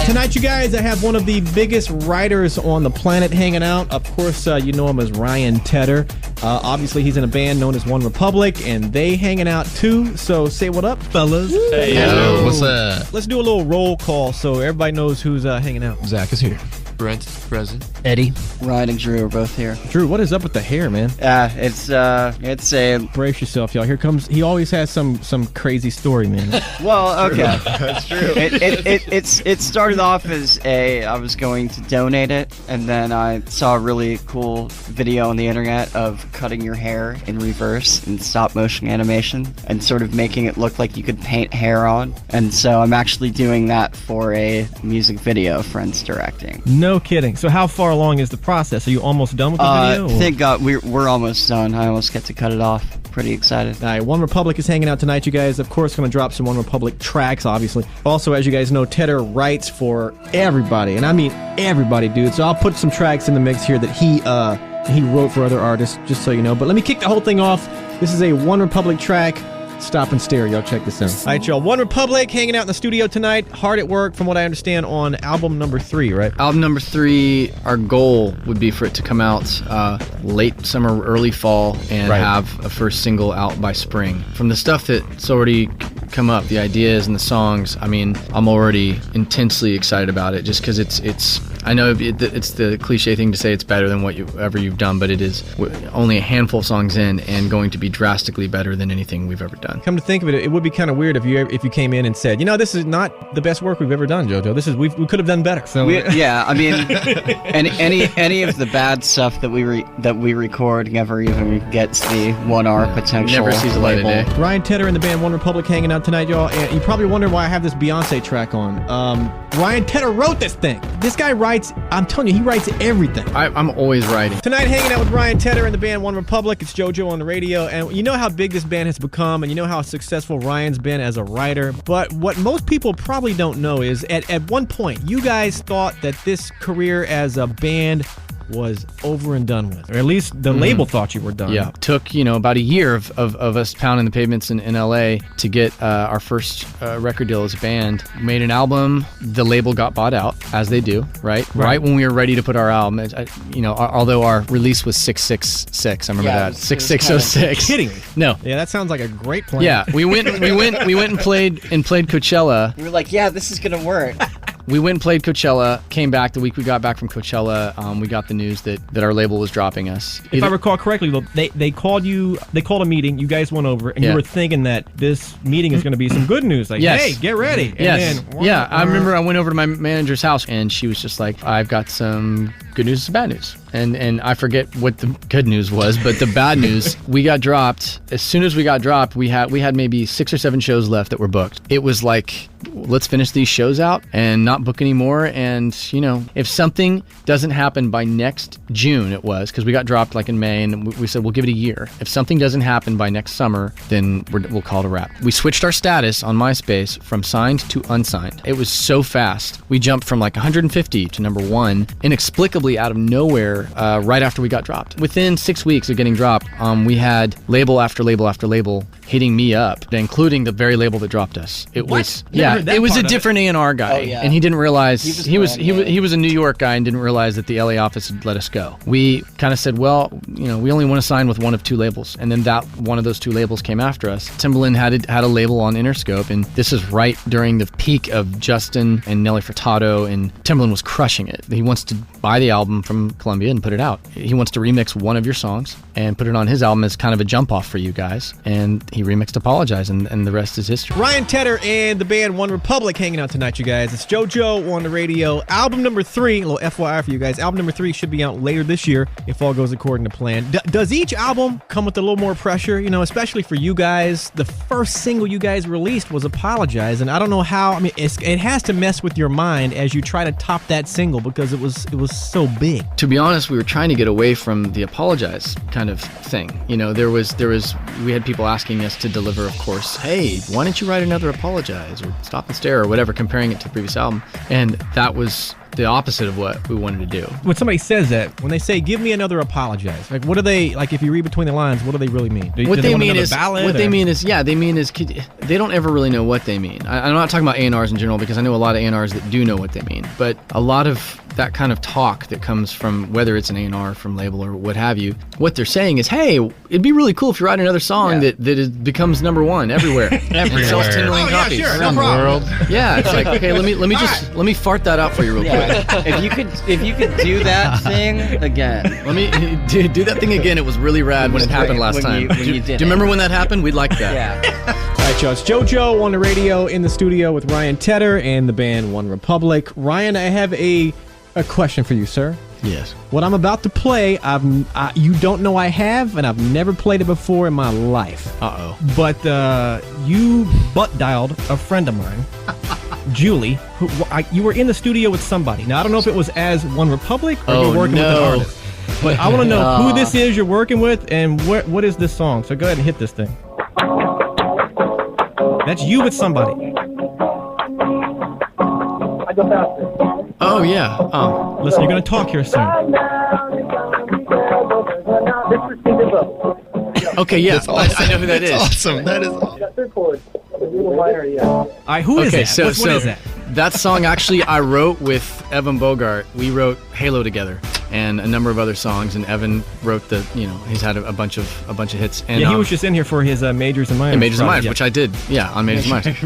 Tonight, you guys, I have one of the biggest writers on the planet hanging out. Of course, you know him as Ryan Tedder. Obviously, he's in a band known as OneRepublic, and they hanging out too. So say what up, fellas. Hey, yo. What's up? Let's do a little roll call so everybody knows who's hanging out. Zach is here. Brent, present. Eddie. Ryan and Drew are both here. Drew, what is up with the hair, man? It's a... Brace yourself, y'all. Here comes... He always has some crazy story, man. Well, okay. That's true. It started off as I was going to donate it, and then I saw a really cool video on the internet of cutting your hair in reverse in stop motion animation and sort of making it look like you could paint hair on. And so I'm actually doing that for a music video Friends directing. No kidding. So how far along is the process? Are you almost done with the video? Thank God we're almost done. I almost get to cut it off. Pretty excited. All right, OneRepublic is hanging out tonight, you guys. Of course, going to drop some OneRepublic tracks, obviously. Also, as you guys know, Tedder writes for everybody, and I mean everybody, dude. So I'll put some tracks in the mix here that he wrote for other artists, just so you know. But let me kick the whole thing off. This is a OneRepublic track. Stop and stare, y'all. Check this out. All right, y'all. OneRepublic hanging out in the studio tonight. Hard at work, from what I understand, on album number 3, right? Album number 3, our goal would be for it to come out late summer, early fall, and have a first single out by spring. From the stuff that's already come up, the ideas and the songs, I mean, I'm already intensely excited about it, just because it's I know it's the cliche thing to say it's better than whatever you've done, but it is only a handful of songs in and going to be drastically better than anything we've ever done. Come to think of it, it would be kind of weird if you came in and said, you know, this is not the best work we've ever done, JoJo. This is we could have done better. So yeah, I mean, any of the bad stuff that we record never even gets the 1R potential. Never sees the light of day. Ryan Tedder and the band OneRepublic hanging out tonight, y'all. And you probably wonder why I have this Beyonce track on. Ryan Tedder wrote this thing. This guy writes. I'm telling you, he writes everything. I'm always writing. Tonight, hanging out with Ryan Tedder and the band OneRepublic. It's JoJo on the radio, and you know how big this band has become, and you know how successful Ryan's been as a writer. But what most people probably don't know is, at one point, you guys thought that this career as a band was over and done with, or at least the label thought you were done. Yeah, took about a year of us pounding the pavements in LA to get our first record deal as a band. Made an album, the label got bought out, as they do, right when we were ready to put our album. Although our release was 666, I remember that 6606. Kidding me? No. Yeah, that sounds like a great plan. Yeah, we went and played Coachella. We were like, yeah, this is gonna work. We went and played Coachella, came back the week we got back from Coachella. We got the news that our label was dropping us. If I recall correctly, they called a meeting, you guys went over, and you were thinking that this meeting is going to be some good news. Like, hey, get ready. And then, I remember I went over to my manager's house, and she was just like, I've got some good news and some bad news. And I forget what the good news was, but the bad news, we got dropped. As soon as we got dropped, we had maybe 6 or 7 shows left that were booked. It was like, let's finish these shows out and not book anymore. And, if something doesn't happen by next June, it was, because we got dropped like in May, and we said, we'll give it a year. If something doesn't happen by next summer, then we'll call it a wrap. We switched our status on MySpace from signed to unsigned. It was so fast. We jumped from like 150 to number 1, inexplicably out of nowhere, right after we got dropped. Within 6 weeks of getting dropped, we had label after label after label hitting me up, including the very label that dropped us. It was it was a different A&R guy, and he didn't realize he was a New York guy and didn't realize that the LA office had let us go. We kind of said, well, we only want to sign with one of 2 labels, and then that one of those 2 labels came after us. Timbaland had a label on Interscope, and this is right during the peak of Justin and Nelly Furtado, and Timbaland was crushing it. He wants to buy the album from Columbia and put it out. He wants to remix one of your songs and put it on his album as kind of a jump off for you guys, and he remixed Apologize, and the rest is history. Ryan Tedder and the band OneRepublic hanging out tonight, you guys. It's JoJo on the radio. Album number 3, a little FYI for you guys, album number 3 should be out later this year if all goes according to plan. Does each album come with a little more pressure, especially for you guys? The first single you guys released was Apologize, and I don't know how, it has to mess with your mind as you try to top that single, because it was so big. To be honest, we were trying to get away from the Apologize kind of thing. We had people asking us to deliver, of course, hey, why don't you write another Apologize or Stop and Stare or whatever, comparing it to the previous album. And that was the opposite of what we wanted to do. When somebody says that, when they say "give me another apologize," like what do they like? If you read between the lines, what do they really mean? What they mean is they don't ever really know what they mean. I'm not talking about A&Rs in general because I know a lot of A&Rs that do know what they mean, but a lot of that kind of talk that comes from whether it's an A&R from label or what have you, what they're saying is, hey, it'd be really cool if you write another song that becomes number one everywhere. Everywhere. Sells 10 million copies. Yeah, sure, Around the world. Yeah, it's like, okay, let me fart that out for you real quick. If you could do that thing again. Let me do that thing again. It was really rad when it happened last time. When you did do you remember when that happened? We'd like that. Yeah. All right, y'all. It's JoJo on the radio in the studio with Ryan Tedder and the band OneRepublic. Ryan, I have a question for you, sir. Yes. What I'm about to play, you don't know I have, and I've never played it before in my life. Uh-oh. But you butt dialed a friend of mine, Julie. You were in the studio with somebody. Now, I don't know if it was as OneRepublic or you were working with an artist. But I want to know who this is you're working with and what is this song. So go ahead and hit this thing. That's you with somebody. Oh, yeah. Oh. Listen, you're going to talk here soon. Okay, yeah. Awesome. I know who that is. Awesome. That is awesome. All right, who is that? So what is that? That song actually I wrote with Evan Bogart. We wrote Halo together and a number of other songs, and Evan wrote he's had a bunch of hits. And he was just in here for his Majors and Minors. And Majors and Minors, which I did, on Majors and Minors.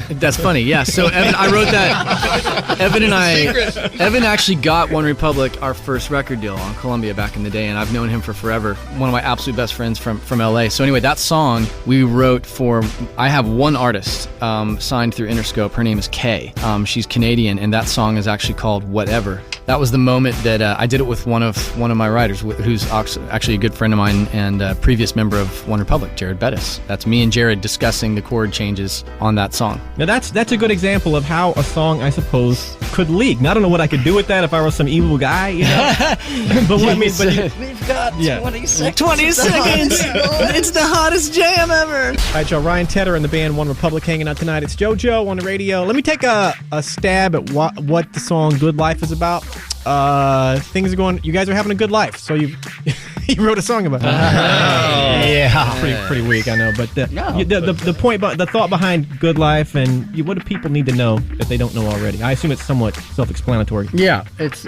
And that's funny, yeah. So Evan, I wrote that. Evan actually got OneRepublic our first record deal on Columbia back in the day, and I've known him for forever. One of my absolute best friends from LA. So anyway, that song we wrote for. I have one artist signed through Interscope. Her name is Kay. She's Canadian, and that song is actually called Whatever. That was the moment that I did it with one of my writers, who's actually a good friend of mine and a previous member of OneRepublic, Jared Bettis. That's me and Jared discussing the chord changes on that song. Now that's a good example of how a song, I suppose, could leak. Now, I don't know what I could do with that if I were some evil guy, you know. But what I mean, We've got 20 seconds. 20 seconds. It's the hottest jam ever. All right, y'all. Ryan Tedder and the band OneRepublic hanging out tonight. It's JoJo on the radio. Let me take a stab at what the song "Good Life" is about. Things are going. You guys are having a good life, so you wrote a song about it. Yeah. Pretty weak, I know. But the point, the thought behind "Good Life" and what do people need to know that they don't know already? I assume it's somewhat self-explanatory. Yeah, it's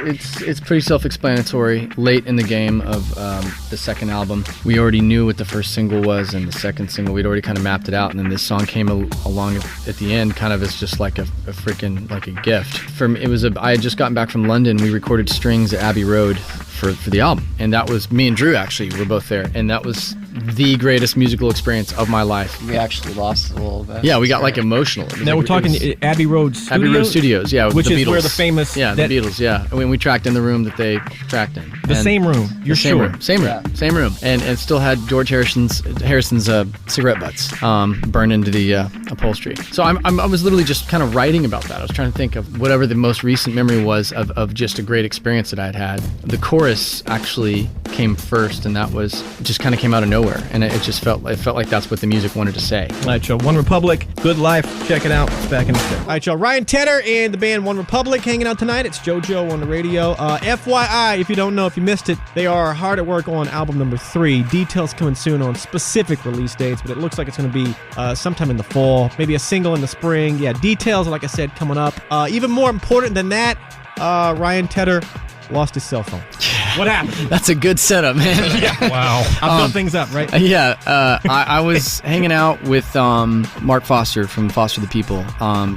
pretty self-explanatory. Late in the game of the second album, we already knew what the first single was, and the second single we'd already kind of mapped it out, and then this song came along at the end, kind of as just like a freaking like a gift. I had just gotten back from London. We recorded strings at Abbey Road for the album, and that was me and Drew actually were both there, and that was the greatest musical experience of my life. We actually lost a little bit. Yeah, we got like emotional. Now we're talking Abbey Road Studios? Abbey Road Studios, yeah, which the is Beatles. where the famous the Beatles, yeah. I mean, we tracked in the room that they tracked in. The same room. You're same sure? Room, same room, and it still had George Harrison's cigarette butts burned into the upholstery. So I was literally just kind of writing about that. I was trying to think of whatever the most recent memory was of just a great experience that I'd had. The chorus actually came first, and that was just kind of came out of nowhere, and it felt like that's what the music wanted to say. All right, y'all. OneRepublic, Good Life. Check it out. It's back in a sec. All right, y'all. Ryan Tedder and the band OneRepublic hanging out tonight. It's JoJo on the radio. FYI, if you don't know, if you missed it, they are hard at work on album number 3. Details coming soon on specific release dates, but it looks like it's going to be sometime in the fall, maybe a single in the spring. Yeah, details, like I said, coming up. Even more important than that, Ryan Tedder lost his cell phone. What happened? That's a good setup, man. Yeah. Wow. I've built things up, right? Yeah. I was hanging out with Mark Foster from Foster the People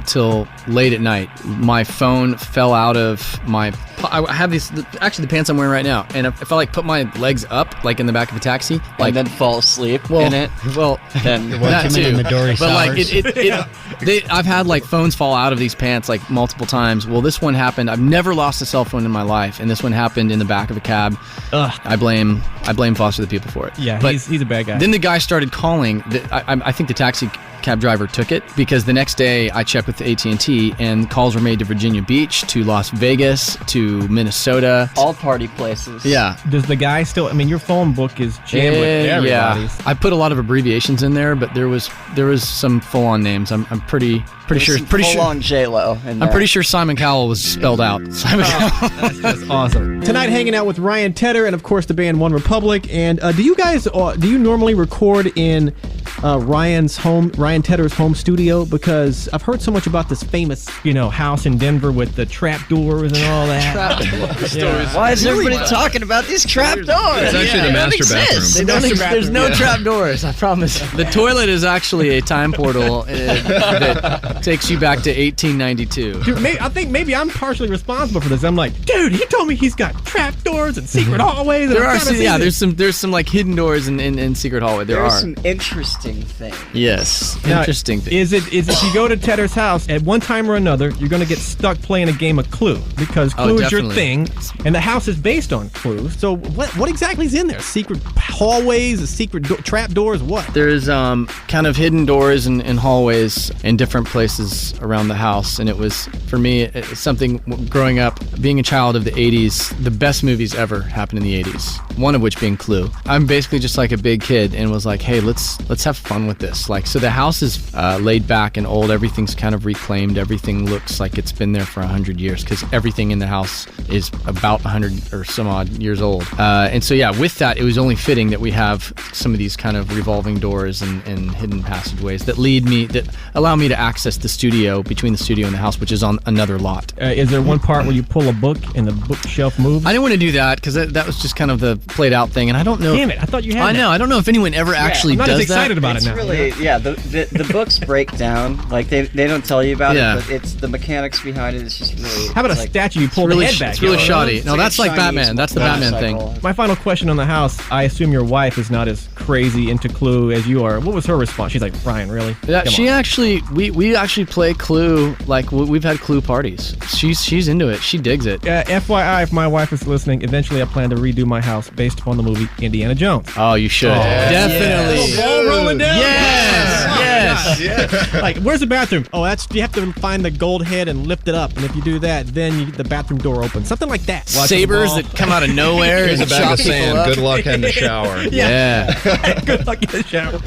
till late at night. My phone fell out of my... I have these... Actually, the pants I'm wearing right now. And if I put my legs up, like in the back of a taxi... and then fall asleep in it. Well, then that too. In the Dory but Sours. I've had phones fall out of these pants multiple times. Well, this one happened. I've never lost a cell phone in my life, and this one happened in the back of a cab. Ugh. I blame Foster the People for it. Yeah, but he's a bad guy. Then the guy started calling. I think the taxi cab driver took it, because the next day I checked with AT&T and calls were made to Virginia Beach, to Las Vegas, to Minnesota. All party places. Yeah. Does the guy still? I mean, your phone book is jammed with everybody's. Yeah. I put a lot of abbreviations in there, but there was some full-on names. I'm pretty sure. Full-on J-Lo in there. I'm pretty sure Simon Cowell was spelled out. Simon Cowell. That's awesome. Tonight, hanging out with Ryan Tedder and, of course, the band OneRepublic. And do you normally record in Ryan Tedder's home studio? Because I've heard so much about this famous, house in Denver with the trap doors and all that. Yeah. Why is everybody talking about these trap doors? It's actually the master bathroom. There's no trap doors, I promise. The toilet is actually a time portal that takes you back to 1892. Dude, I think maybe I'm partially responsible for this. I'm like, dude, he told me he's got trap doors and secret hallways. There's some like hidden doors in secret hallway. There are some interesting things. Yes, now, interesting things. Is it if you go to Tedder's house at one time or another, you're going to get stuck playing a game of Clue, because Clue is your thing, and the house is based on Clue. So what exactly is in there? Secret hallways, secret trap doors, what? There's kind of hidden doors and hallways in different places around the house, and it was, for me, it's something growing up, being a child of the 80s, the best movies ever happened in the 80s, one of which being Clue. I'm basically just like a big kid and was like, hey, let's have fun with this. Like, so the house is laid back and old, everything's kind of reclaimed, everything looks like it's been there for 100 years, because everything in the house is about 100 or some odd years old. And so yeah, with that, it was only fitting that we have some of these kind of revolving doors and hidden passageways that allow me to access the studio, between the studio and the house, which is on another lot. Is there one part where you pull a book and the bookshelf moves? I didn't want to do that, because that was just kind of the played out thing, and I don't know. Damn it! I thought you had. I know. I don't know if anyone ever actually does that. I'm not as excited about it now. Really, the books break down. Like they don't tell you about it, but it's the mechanics behind it. It's just really. How about a statue? You pull the head back. It's really shoddy. No, that's like Batman. That's the Batman thing. My final question on the house. I assume your wife is not as crazy into Clue as you are. What was her response? She's like, Brian, really? Yeah, we actually play Clue. Like, we've had Clue parties. She's into it. She digs it. FYI, if my wife is listening, eventually I plan to redo my house based upon the movie Indiana Jones. Oh, you should. Definitely. Ball rolling down. Yes. Like, where's the bathroom? Oh, you have to find the gold head and lift it up, and if you do that, then the bathroom door opens. Something like that. Sabers that come out of nowhere. Here's a bag of sand. Good luck in the shower. Yeah. Good luck in the shower.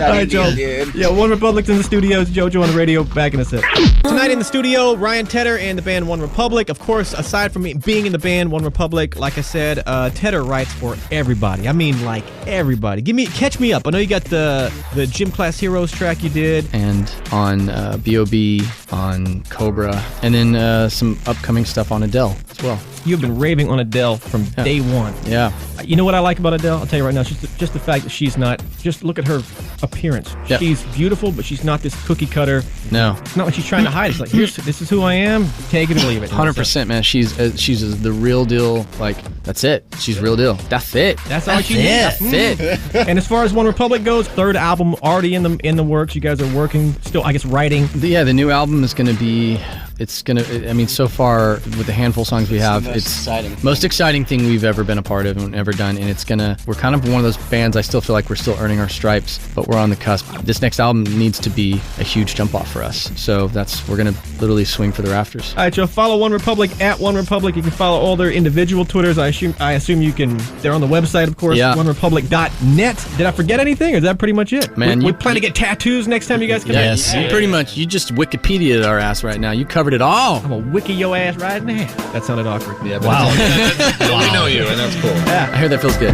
All right, Joe. Yeah, OneRepublic's in the studio. It's JoJo on the radio. Back in a sec. Tonight in the studio, Ryan Tedder and the band OneRepublic. Of course, aside from being in the band OneRepublic, like I said, Tedder writes for everybody. I mean, like everybody. Catch me up. I know you got the Gym Class Heroes track you did, and on B.O.B., on Cobra, and then some upcoming stuff on Adele as well. You've been raving on Adele from day one. Yeah. You know what I like about Adele? I'll tell you right now. Just the fact that she's not. Just look at her appearance. Yep. She's beautiful, but she's not this cookie cutter. No. It's not like she's trying to hide. It's like, this is who I am. Take it or leave it. 100%, man. She's the real deal. Like, that's it. She's real deal. That's it. That's all she needs. That's it. And as far as OneRepublic goes, third album already in the works. You guys are working still, I guess, writing. The new album is going to be. I mean, so far with the handful of songs we have, it's the most exciting thing we've ever been a part of and ever done. And we're kind of one of those bands. I still feel like we're still earning our stripes, but we're on the cusp. This next album needs to be a huge jump off for us. So we're gonna literally swing for the rafters. All right, Joe. Follow OneRepublic at OneRepublic. You can follow all their individual Twitters. I assume you can. They're on the website, of course. Yeah. OneRepublic.net. Did I forget anything, or is that pretty much it? Man, we plan to get tattoos next time you guys come in. Yes, you just Wikipedia'd our ass right now. You covered it all. I'm gonna wiki your ass right now. That sounded awkward. Yeah, but wow. We know you, and that's cool. Yeah. I hear that feels good.